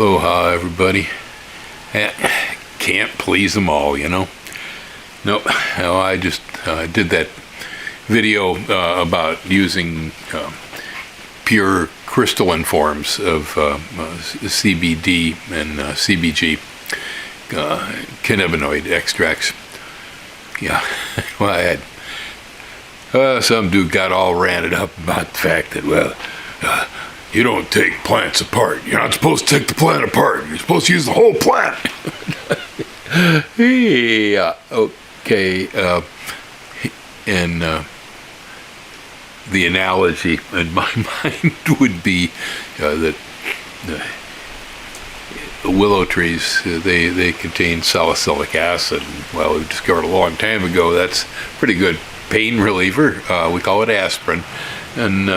Aloha, everybody. Can't please them all, you know. Nope. No, I just did that video about using pure crystalline forms of CBD and CBG cannabinoid extracts. Yeah. Well, I had some dude got all ranted up about the fact that, you don't take plants apart. You're not supposed to take the plant apart. You're supposed to use the whole plant. Yeah, okay. And the analogy in my mind would be that the willow trees, they contain salicylic acid. Well, we discovered a long time ago that's pretty good pain reliever. We call it aspirin. And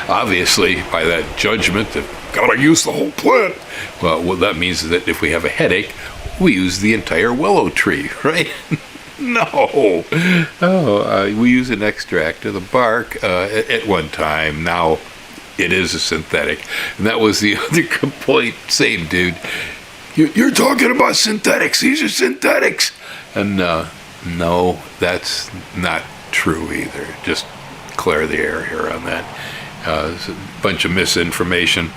obviously, by that judgment that gotta use the whole plant, well, what that means is that if we have a headache, we use the entire willow tree, right? No. We use an extract of the bark at one time. Now it is a synthetic. And that was the other complaint. Same dude. You're talking about synthetics. These are synthetics. And no, that's not true either. Just clear the air here on that. It's a bunch of misinformation.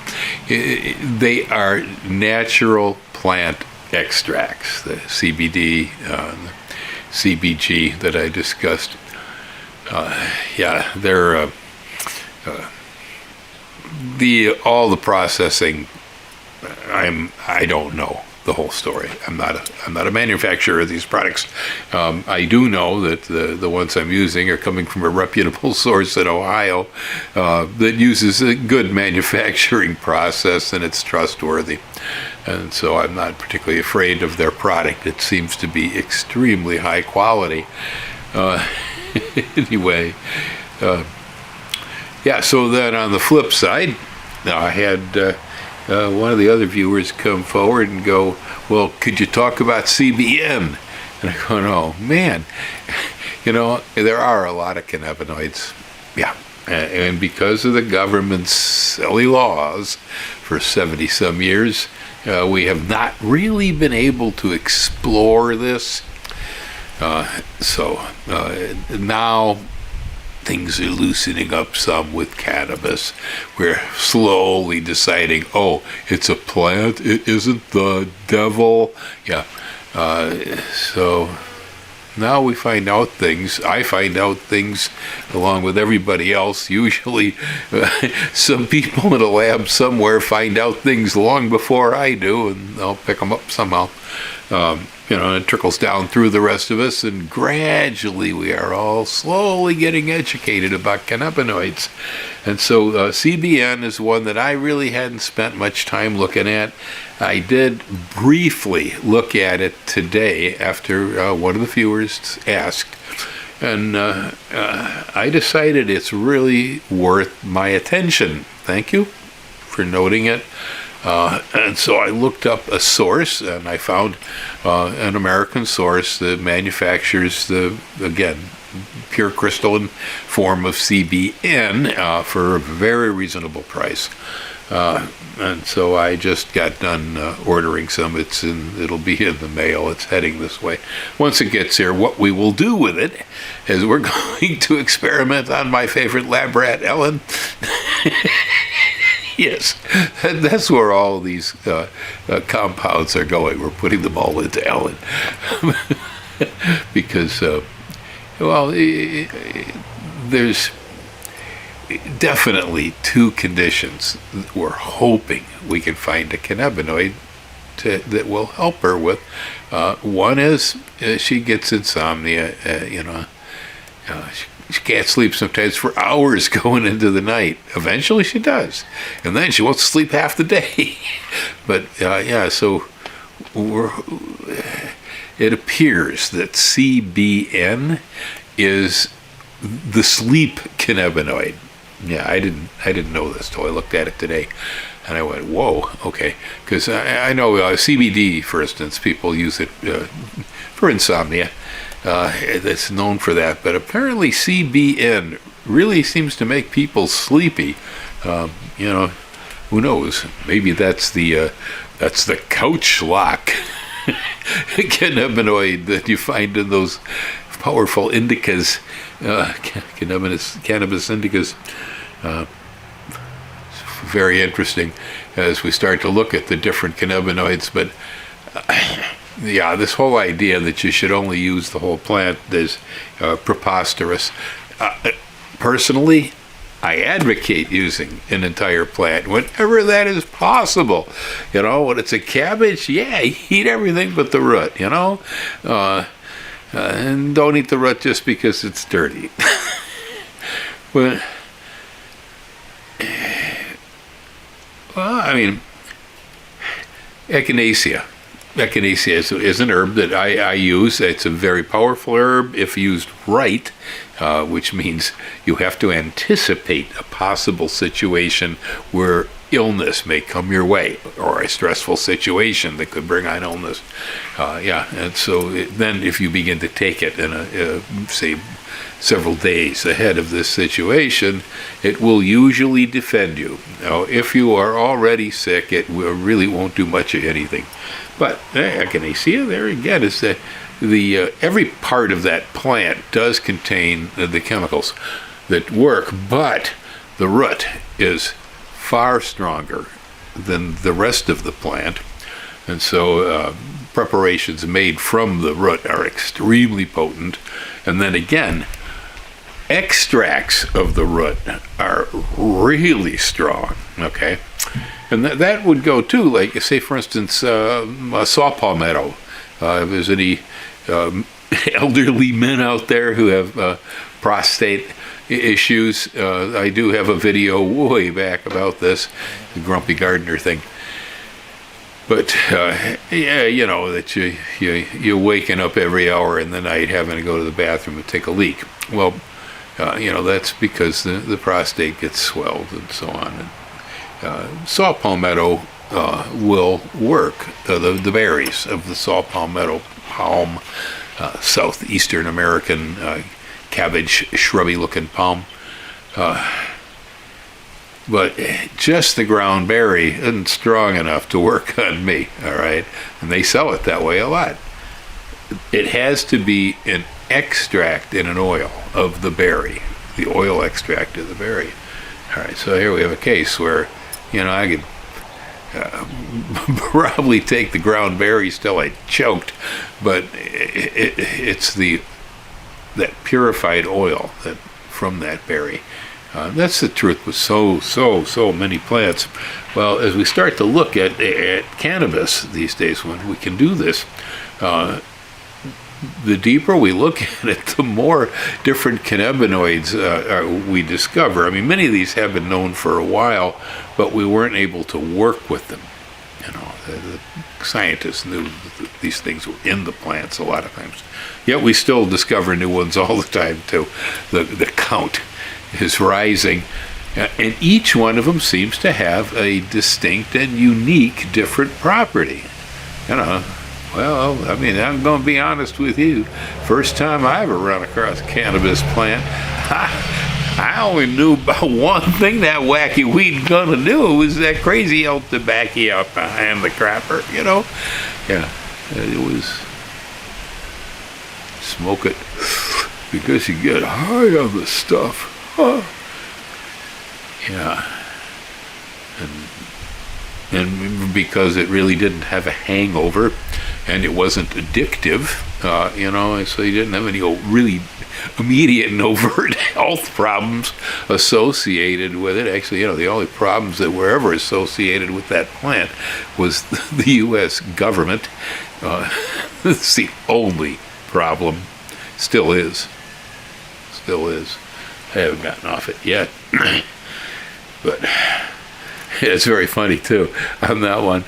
They are natural plant extracts, the CBD, the CBG that I discussed. They're all the processing. I don't know the whole story. I'm not a manufacturer of these products. I do know that the ones I'm using are coming from a reputable source in Ohio that uses a good manufacturing process, and it's trustworthy. And so I'm not particularly afraid of their product. It seems to be extremely high quality. Anyway, so then on the flip side, I had one of the other viewers come forward and go, well, could you talk about CBN? And I go, oh, man, there are a lot of cannabinoids. Yeah. And because of the government's silly laws for 70-some years, we have not really been able to explore this. So now things are loosening up some with cannabis. We're slowly deciding, it's a plant, it isn't the devil. Yeah. So now we find out things. I find out things along with everybody else. Usually some people in a lab somewhere find out things long before I do, and I'll pick them up somehow. And it trickles down through the rest of us, and gradually we are all slowly getting educated about cannabinoids. And so CBN is one that I really hadn't spent much time looking at. I did briefly look at it today after one of the viewers asked, and I decided it's really worth my attention. Thank you for noting it. And so I looked up a source, and I found an American source that manufactures pure crystalline form of CBN for a very reasonable price. And so I just got done ordering some. It'll be in the mail. It's heading this way. Once it gets here, what we will do with it is we're going to experiment on my favorite lab rat, Ellen. Yes, that's where all these compounds are going. We're putting them all into Ellen. Because, there's definitely two conditions we're hoping we can find a cannabinoid that will help her with. One is she gets insomnia, she can't sleep sometimes for hours going into the night. Eventually she does. And then she wants to sleep half the day. But, so it appears that CBN is the sleep cannabinoid. Yeah, I didn't know this till I looked at it today. And I went, whoa, okay. Because I know CBD, for instance, people use it for insomnia. That's known for that, but apparently CBN really seems to make people sleepy. who knows? Maybe that's the couch lock cannabinoid that you find in those powerful indicas, cannabis indicas. Very interesting as we start to look at the different cannabinoids. But yeah, this whole idea that you should only use the whole plant is preposterous. Personally, I advocate using an entire plant whenever that is possible. You know, when it's a cabbage, yeah, eat everything but the root, you know. And don't eat the root just because it's dirty. Well, I mean, echinacea. Echinacea is an herb that I use. It's a very powerful herb if used right, which means you have to anticipate a possible situation where illness may come your way, or a stressful situation that could bring on illness. And so then if you begin to take it in say, several days ahead of this situation, it will usually defend you. Now, if you are already sick, it really won't do much of anything. But echinacea, there again, is the every part of that plant does contain the chemicals that work, but the root is far stronger than the rest of the plant, and so preparations made from the root are extremely potent. And then again, extracts of the root are really strong, okay? And that would go too, like, say, for instance, saw palmetto. If there's any elderly men out there who have prostate issues, I do have a video way back about this, the grumpy gardener thing. But yeah, you know, that you're waking up every hour in the night having to go to the bathroom and take a leak. Well, you know, that's because the prostate gets swelled and so on. And saw palmetto will work. The berries of the saw palmetto palm, southeastern American cabbage, shrubby-looking palm. But just the ground berry isn't strong enough to work on me, all right? And they sell it that way a lot. It has to be an extract in an oil of the berry, the oil extract of the berry. All right, so here we have a case where, you know, I could probably take the ground berries till I choked, but it's that purified oil that from that berry. That's the truth with so many plants. Well, as we start to look at cannabis these days, when we can do this, the deeper we look at it, the more different cannabinoids we discover. I mean, many of these have been known for a while, but we weren't able to work with them. You know, the scientists knew that these things were in the plants a lot of times. Yet we still discover new ones all the time, too. The count is rising, and each one of them seems to have a distinct and unique different property. You know, well, I mean, I'm going to be honest with you. First time I ever run across a cannabis plant, I only knew about one thing that wacky weed gonna do. It was that crazy old tobacco out behind the crapper, you know? Yeah, it was smoke it because you get high on the stuff. Huh. Yeah. And because it really didn't have a hangover and it wasn't addictive, you know, so you didn't have any really immediate and overt health problems associated with it. Actually, you know, the only problems that were ever associated with that plant was the U.S. government. It's the only problem. Still is. I haven't gotten off it yet. But it's very funny, too, on that one.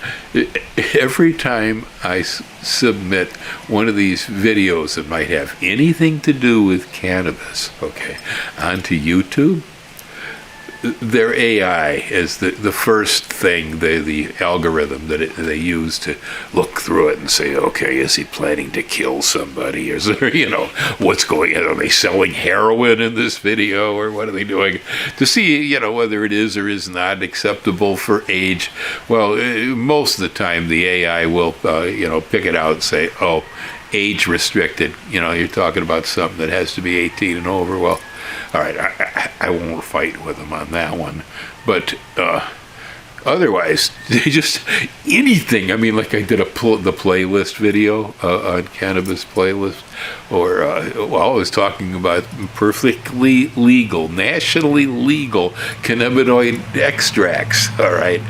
Every time I submit one of these videos that might have anything to do with cannabis, okay, onto YouTube, their AI is the first thing, the algorithm that they use to look through it and say, okay, is he planning to kill somebody? Is there, what's going on? Are they selling heroin in this video, or what are they doing? To see, whether it is or is not acceptable for age. Well, most of the time the AI will, pick it out and say, oh, age restricted. You're talking about something that has to be 18 and over. Well, all right, I won't fight with them on that one. But otherwise, just anything. I mean, like I did the playlist video on Cannabis playlist, or, I was talking about perfectly legal, nationally legal cannabinoid extracts, all right,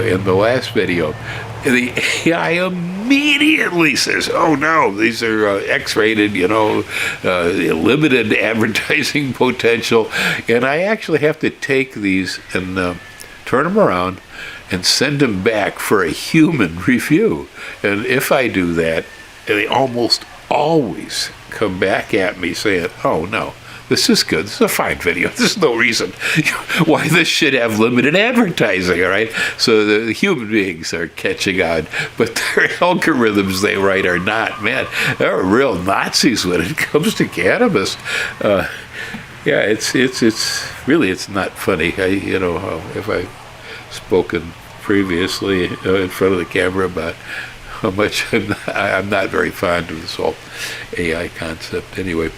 in the last video. The AI immediately says, oh no, these are X-rated, limited advertising potential. And I actually have to take these and turn them around and send them back for a human review. And if I do that, they almost always come back at me saying, oh no, this is good. This is a fine video. There's no reason why this should have limited advertising, all right? So the human beings are catching on, but their algorithms they write are not. Man, they're real Nazis when it comes to cannabis. It's really, it's not funny. If I've spoken previously in front of the camera about how much I'm not very fond of this whole AI concept anyway.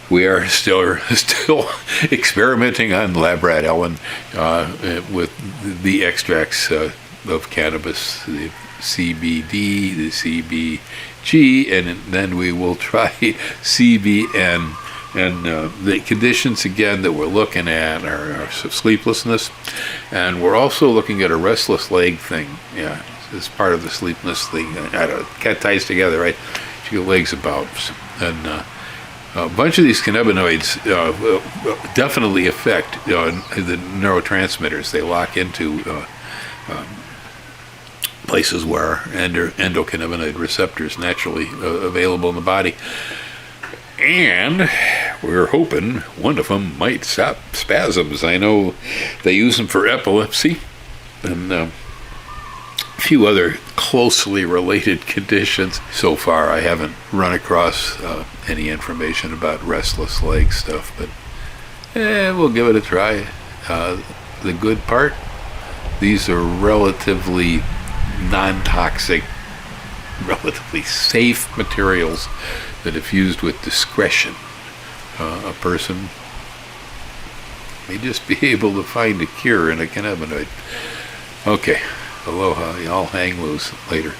We are still experimenting on lab rat Ellen with the extracts of cannabis, the CBD, the CBG, and then we will try CBN. And the conditions, again, that we're looking at are sleeplessness, and we're also looking at a restless leg thing. Yeah, it's part of the sleeplessness thing. I don't know, it kind of ties together, right? Your legs about, and a bunch of these cannabinoids definitely affect the neurotransmitters. They lock into places where endocannabinoid receptors naturally available in the body, and we're hoping one of them might stop spasms. I know they use them for epilepsy and few other closely related conditions. So far, I haven't run across any information about restless leg stuff, but we'll give it a try. The good part, these are relatively non-toxic, relatively safe materials that if used with discretion, a person may just be able to find a cure in a cannabinoid. Okay. Aloha, y'all hang loose later.